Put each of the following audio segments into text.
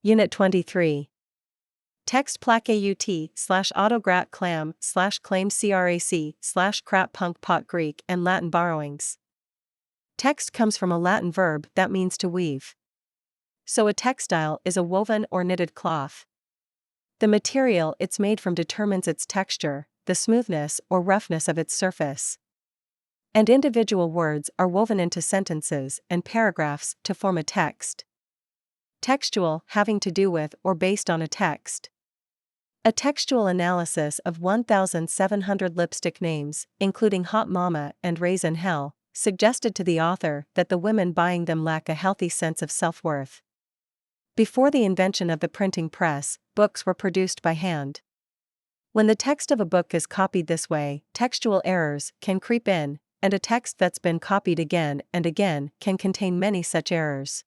Unit 23. Text plaque AUT/autograt clam/claim CRAC/crap punk pot Greek and Latin borrowings. Text comes from a Latin verb that means to weave. So a textile is a woven or knitted cloth. The material it's made from determines its texture, the smoothness or roughness of its surface. And individual words are woven into sentences and paragraphs to form a text. Textual, having to do with or based on a text. A textual analysis of 1,700 lipstick names, including Hot Mama and Raisin Hell, suggested to the author that the women buying them lack a healthy sense of self-worth. Before the invention of the printing press, books were produced by hand. When the text of a book is copied this way, textual errors can creep in, and a text that's been copied again and again can contain many such errors.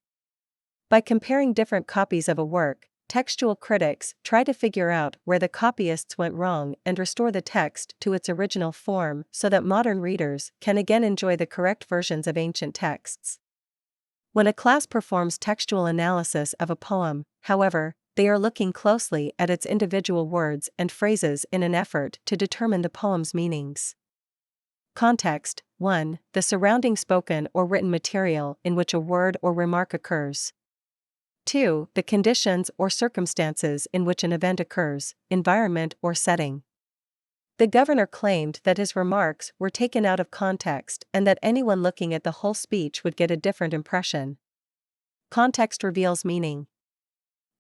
By comparing different copies of a work, textual critics try to figure out where the copyists went wrong and restore the text to its original form so that modern readers can again enjoy the correct versions of ancient texts. When a class performs textual analysis of a poem, however, they are looking closely at its individual words and phrases in an effort to determine the poem's meanings. Context: 1. The surrounding spoken or written material in which a word or remark occurs. 2. The conditions or circumstances in which an event occurs, environment or setting. The governor claimed that his remarks were taken out of context and that anyone looking at the whole speech would get a different impression. Context reveals meaning.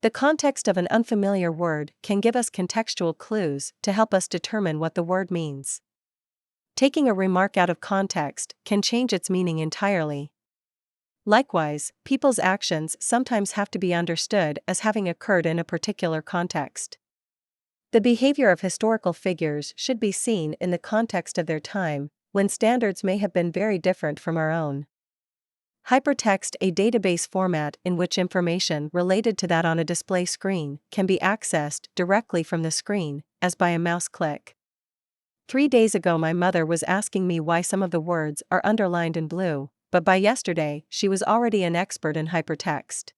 The context of an unfamiliar word can give us contextual clues to help us determine what the word means. Taking a remark out of context can change its meaning entirely. Likewise, people's actions sometimes have to be understood as having occurred in a particular context. The behavior of historical figures should be seen in the context of their time, when standards may have been very different from our own. Hypertext, a database format in which information related to that on a display screen can be accessed directly from the screen, as by a mouse click. 3 days ago my mother was asking me why some of the words are underlined in blue, but by yesterday she was already an expert in hypertext.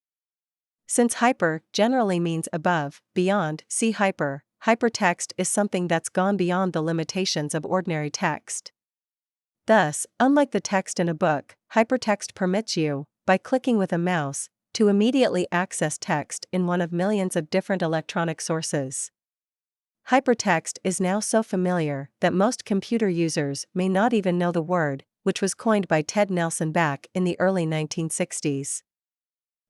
Since hyper generally means above, beyond, see hyper, hypertext is something that's gone beyond the limitations of ordinary text. Thus, unlike the text in a book, hypertext permits you, by clicking with a mouse, to immediately access text in one of millions of different electronic sources. Hypertext is now so familiar that most computer users may not even know the word, which was coined by Ted Nelson back in the early 1960s.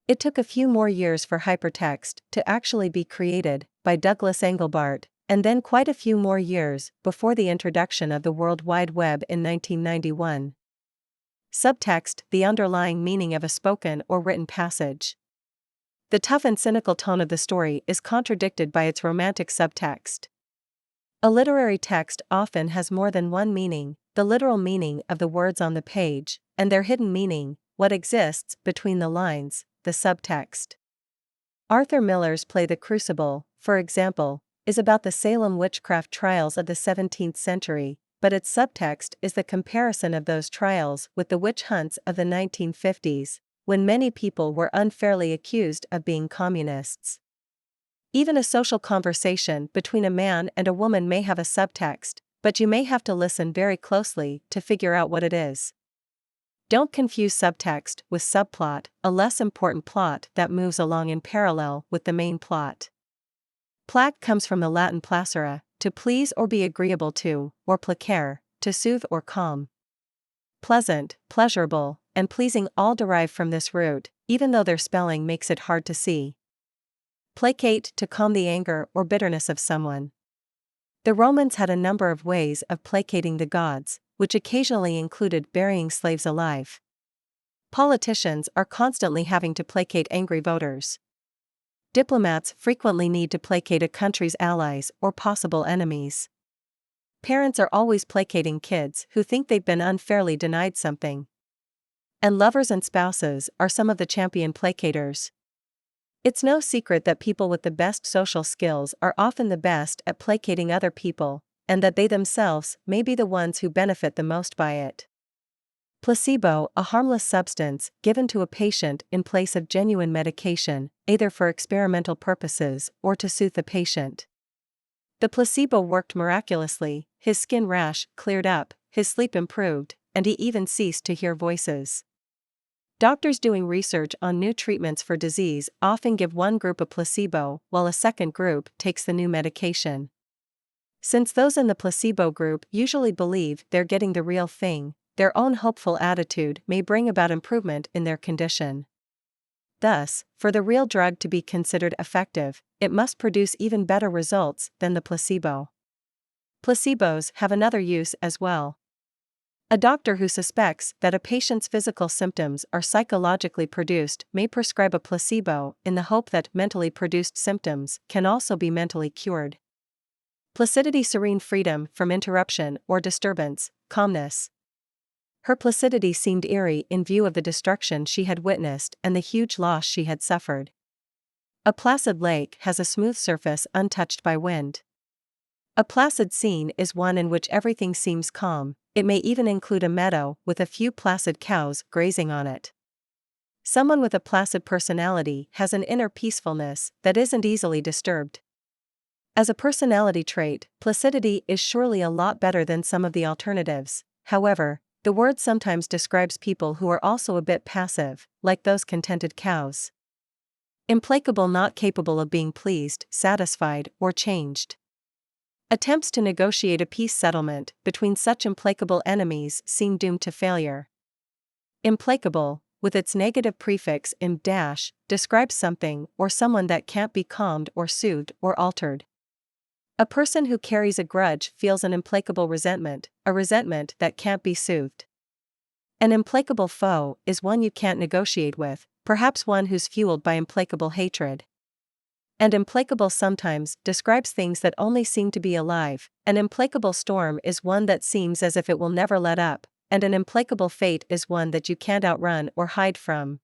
It took a few more years for hypertext to actually be created by Douglas Engelbart, and then quite a few more years before the introduction of the World Wide Web in 1991. Subtext, the underlying meaning of a spoken or written passage. The tough and cynical tone of the story is contradicted by its romantic subtext. A literary text often has more than one meaning: the literal meaning of the words on the page, and their hidden meaning, what exists between the lines, the subtext. Arthur Miller's play The Crucible, for example, is about the Salem witchcraft trials of the 17th century, but its subtext is the comparison of those trials with the witch hunts of the 1950s, when many people were unfairly accused of being communists. Even a social conversation between a man and a woman may have a subtext, but you may have to listen very closely to figure out what it is. Don't confuse subtext with subplot, a less important plot that moves along in parallel with the main plot. Plaque comes from the Latin placere, to please or be agreeable to, or placere, to soothe or calm. Pleasant, pleasurable, and pleasing all derive from this root, even though their spelling makes it hard to see. Placate, to calm the anger or bitterness of someone. The Romans had a number of ways of placating the gods, which occasionally included burying slaves alive. Politicians are constantly having to placate angry voters. Diplomats frequently need to placate a country's allies or possible enemies. Parents are always placating kids who think they've been unfairly denied something. And lovers and spouses are some of the champion placators. It's no secret that people with the best social skills are often the best at placating other people, and that they themselves may be the ones who benefit the most by it. Placebo, a harmless substance given to a patient in place of genuine medication, either for experimental purposes or to soothe the patient. The placebo worked miraculously, his skin rash cleared up, his sleep improved, and he even ceased to hear voices. Doctors doing research on new treatments for disease often give one group a placebo while a second group takes the new medication. Since those in the placebo group usually believe they're getting the real thing, their own hopeful attitude may bring about improvement in their condition. Thus, for the real drug to be considered effective, it must produce even better results than the placebo. Placebos have another use as well. A doctor who suspects that a patient's physical symptoms are psychologically produced may prescribe a placebo in the hope that mentally produced symptoms can also be mentally cured. Placidity, serene freedom from interruption or disturbance, calmness. Her placidity seemed eerie in view of the destruction she had witnessed and the huge loss she had suffered. A placid lake has a smooth surface untouched by wind. A placid scene is one in which everything seems calm. It may even include a meadow with a few placid cows grazing on it. Someone with a placid personality has an inner peacefulness that isn't easily disturbed. As a personality trait, placidity is surely a lot better than some of the alternatives. However, the word sometimes describes people who are also a bit passive, like those contented cows. Implacable, not capable of being pleased, satisfied, or changed. Attempts to negotiate a peace settlement between such implacable enemies seem doomed to failure. Implacable, with its negative prefix im dash, describes something or someone that can't be calmed or soothed or altered. A person who carries a grudge feels an implacable resentment, a resentment that can't be soothed. An implacable foe is one you can't negotiate with, perhaps one who's fueled by implacable hatred. And implacable sometimes describes things that only seem to be alive. An implacable storm is one that seems as if it will never let up, and an implacable fate is one that you can't outrun or hide from.